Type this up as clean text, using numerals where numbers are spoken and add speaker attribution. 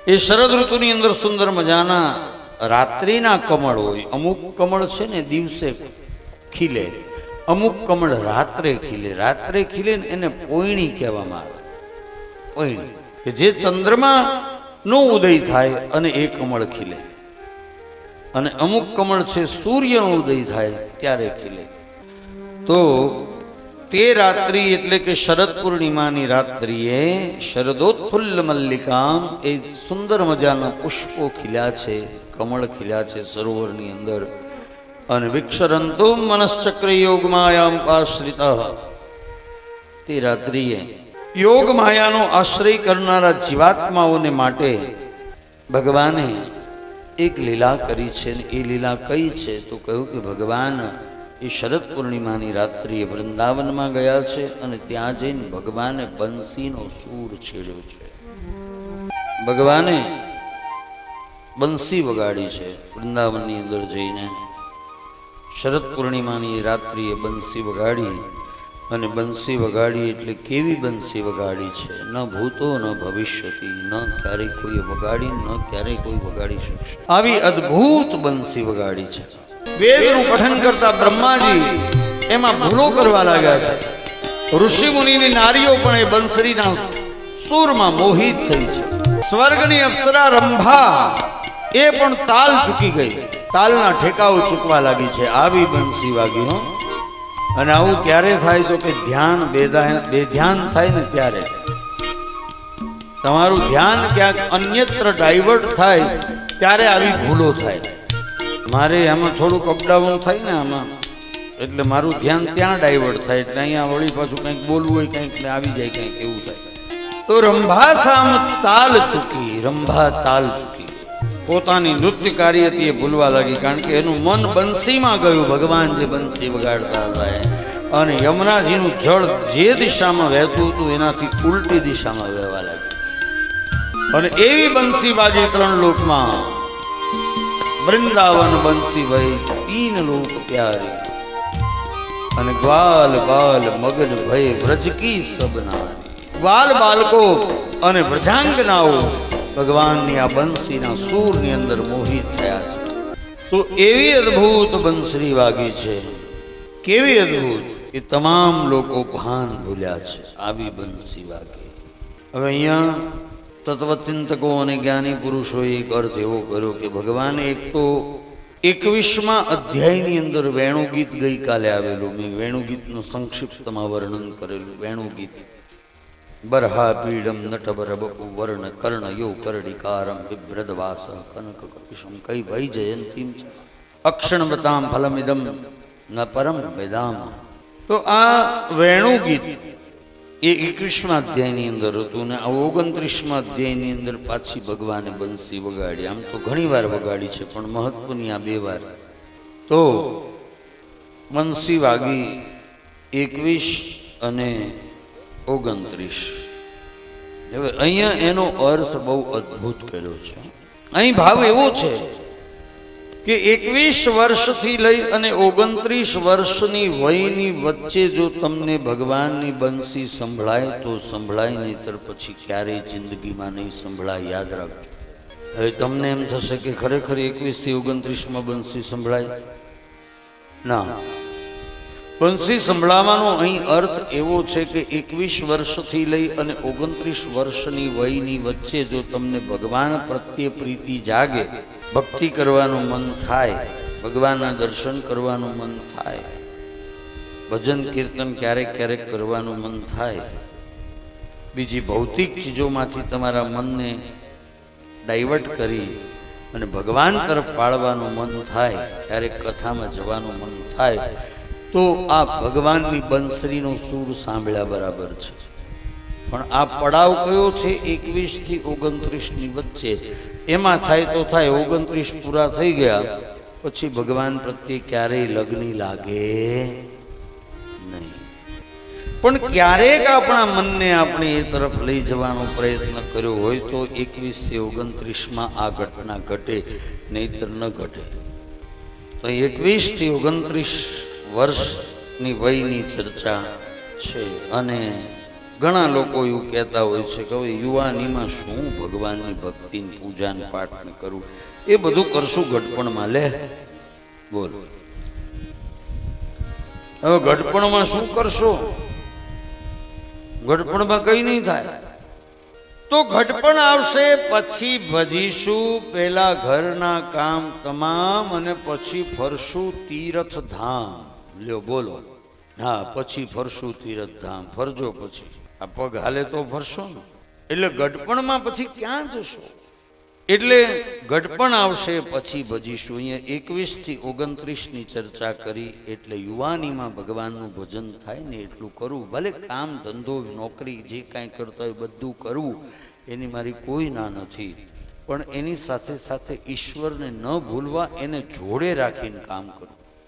Speaker 1: એ શરદ ઋતુની અંદર સુંદર મજાના રાત્રિના કમળ હોય. અમુક કમળ છે ને દિવસે ખીલે, અમુક કમળ રાત્રે ખીલે. રાત્રે ખીલે ને એને પોયણી કહેવામાં આવે. પોયણી કે જે ચંદ્રમા નો ઉદય થાય અને એ કમળ ખીલે, અને અમુક કમળ છે સૂર્યનો ઉદય થાય ત્યારે ખીલે. તો તે રાત્રિ એટલે કે શરદ પૂર્ણિમાની રાત્રિએ શરદોત્ફુલ્લ મલ્લિકામ, એ સુંદર મજાના પુષ્પો ખીલ્યા છે, કમળ ખીલ્યા છે સરોવરની અંદર. અને વિક્ષરંતો મનશ્ચક્ર યોગ માયામ આશ્રિત, તે રાત્રિએ યોગ માયાનો આશ્રય કરનારા જીવાત્માઓને માટે ભગવાને એક લીલા કરી છે. ને એ લીલા કઈ છે તો કહ્યું કે ભગવાન એ શરદ પૂર્ણિમાની રાત્રિએ વૃંદાવનમાં ગયા છે અને ત્યાં જઈને ભગવાને બંસીનો સૂર છેડ્યો છે. ભગવાને બંસી વગાડી છે વૃંદાવનની અંદર જઈને. શરદ પૂર્ણિમાની રાત્રિએ બંસી વગાડી, અને બંસી વગાડી એટલે કેવી બંસી વગાડી છે, ન ભૂતો ન ભવિષ્યતી, ન ક્યારેય કોઈ વગાડી, ન ક્યારેય કોઈ વગાડી શકશે, આવી અદ્ભુત બંસી વગાડી છે. વેદનું પઠન કરતા બ્રહ્માજી એમાં ભૂલો કરવા લાગ્યા છે. ઋષિ મુનિની નારીઓ પણ એ બંસરીના સૂરમાં મોહિત થઈ છે. સ્વર્ગની અપ્સરા રંભા એ પણ તાલ ચૂકી ગઈ, તાલના ઠેકાઓ ચૂકવા લાગી છે. આવી બંસી વાગી હો. અને આવું ક્યારે થાય તો કે ધ્યાન બેધ્યાન થાય ને ત્યારે. તમારું ધ્યાન ક્યાંક અન્યત્ર ડાયવર્ટ થાય ત્યારે આવી ભૂલો થાય. મારે આમાં થોડુંક અપડાઉન થાય ને આમાં, એટલે મારું ધ્યાન ત્યાં ડાયવર્ટ થાય, એટલે અહીંયા વળી પાછું કંઈક બોલવું હોય, કંઈક આવી જાય, કંઈક એવું થાય. તો રંભા સામ તાલ ચૂકી, રંભા તાલ ચૂકી, પોતાની નૃત્ય કાર્ય હતી એ ભૂલવા લાગી, કારણ કે એનું મન બંસીમાં ગયું. ભગવાન જે બંસી વગાડતા હતા અને યમુનાજીનું જળ જે દિશામાં વહેતું હતું એનાથી ઉલટી દિશામાં વહેવા લાગ્યું. અને એવી બંસી વાજી ત્રણ લોકમાં, વૃંદાવન બંસી વહી તીન લોક પ્યારી, અને ગ્વાલ બાલ મગન ભય વ્રજ કી સબ નારી. ગ્વાલ બાલકો અને વ્રજાંગનાઓ ભગવાનની આ બંસીના સૂરની અંદર મોહિત થયા છે. તો એવી અદ્ભુત બંસરી વાગી છે, કેવી અદ્ભુત કે તમામ લોકો ભાન ભૂલ્યા છે. આવી બંસી વાગી. હવે અહીંયા તત્વચિંતકો અને જ્ઞાની પુરુષોએ એક અર્થ એવો કર્યો કે ભગવાને એક તો 21મા અધ્યાયની અંદર વેણુગીત ગઈકાલે આવેલું, મેં વેણુગીતનું સંક્ષિપ્તમાં વર્ણન કરેલું. વેણુગીત બરહા પીડમ નટવરબપુ વર્ણ કર્ણ યો કરડિકારમ બિભ્રદવાસ કનક કપિશમ કઈ વૈ જયંતીમ અક્ષણવતામ ફલમિદમ ન પરમ વેદામ. તો આ વેણુગીત એ 21મા અધ્યાયની અંદર હતું, ને આ 29મા અધ્યાયની અંદર પાછી ભગવાને બંસી વગાડી. આમ તો ઘણી વાર વગાડી છે, પણ મહત્વની આ 2 વાર. તો બંસી વાગી 21 અને 29. હવે અહીંયા એનો અર્થ બહુ અદ્ભુત કર્યો છે. અહીં ભાવ એવો છે કે 21 વર્ષથી લઈ અને 29 વર્ષની વયની વચ્ચે જો તમને ભગવાનની બંસી સંભળાય તો સંભળાય, નહીતર પછી ક્યારેય જિંદગીમાં નહીં સંભળાય. યાદ રાખજો. હવે તમને એમ થશે કે ખરેખર 21 થી 29માં બંસી સંભળાય ના. બંસી સંભળાવાનો અહીં અર્થ એવો છે કે 21 વર્ષથી લઈ અને 29 વર્ષની વયની વચ્ચે જો તમને ભગવાન પ્રત્યે પ્રીતિ જાગે, ભક્તિ કરવાનું મન થાય, ભગવાનના દર્શન કરવાનું મન થાય, ભજન કીર્તન ક્યારેક ક્યારેક કરવાનું મન થાય, બીજી ભૌતિક ચીજોમાંથી તમારા મનને ડાયવર્ટ કરી અને ભગવાન તરફ પાળવાનું મન થાય, ક્યારેક કથામાં જવાનું મન થાય, તો આ ભગવાનની બંસરીનો સૂર સાંભળ્યા બરાબર છે. પણ આ પડાવ કયો છે 21 થી 29ની વચ્ચે, એમાં થાય તો થાય. 29 પૂરા થઈ ગયા પછી ભગવાન પ્રત્યે ક્યારેય લગ્ની લાગે નહીં. પણ ક્યારેક આપણા મનને આપણે એ તરફ લઈ જવાનો પ્રયત્ન કર્યો હોય તો 21 થી 29માં આ ઘટના ઘટે, નહીતર ન ઘટે. તો 21 થી 29 વર્ષની વયની ચર્ચા છે. અને ઘણા લોકો એવું કહેતા હોય છે કે હવે યુવાનીમાં શું ભગવાનની ભક્તિ પૂજા ને પાઠ ને કરવું, એ બધું કરશું ઘડપણમાં. લે બોલ, હવે ઘડપણમાં શું કરશો? ઘડપણમાં કઈ નહીં થાય. તો ઘડપણ આવશે પછી ભજીશું પેલા ઘરના કામ તમામ અને પછી ફરશું તીર્થ ધામ. લ્યો બોલો, હા પછી ફરશું તીર્થ ધામ. ફરજો પછી, આ પગ હાલે તો ફરશો ને. એટલે ઘડપણમાં પછી ક્યાં જશો? એટલે ઘડપણ આવશે પછી ભજીશું. અહીંયા 21 થી 29 ની ચર્ચા કરી. એટલે યુવાનીમાં ભગવાનનું ભજન થાય ને એટલું કરવું. ભલે કામ ધંધો નોકરી જે કાંઈ કરતા હોય બધું કરવું, એની મારી કોઈ ના નથી, પણ એની સાથે સાથે ઈશ્વરને ન ભૂલવા, એને જોડે રાખીને કામ કરવું.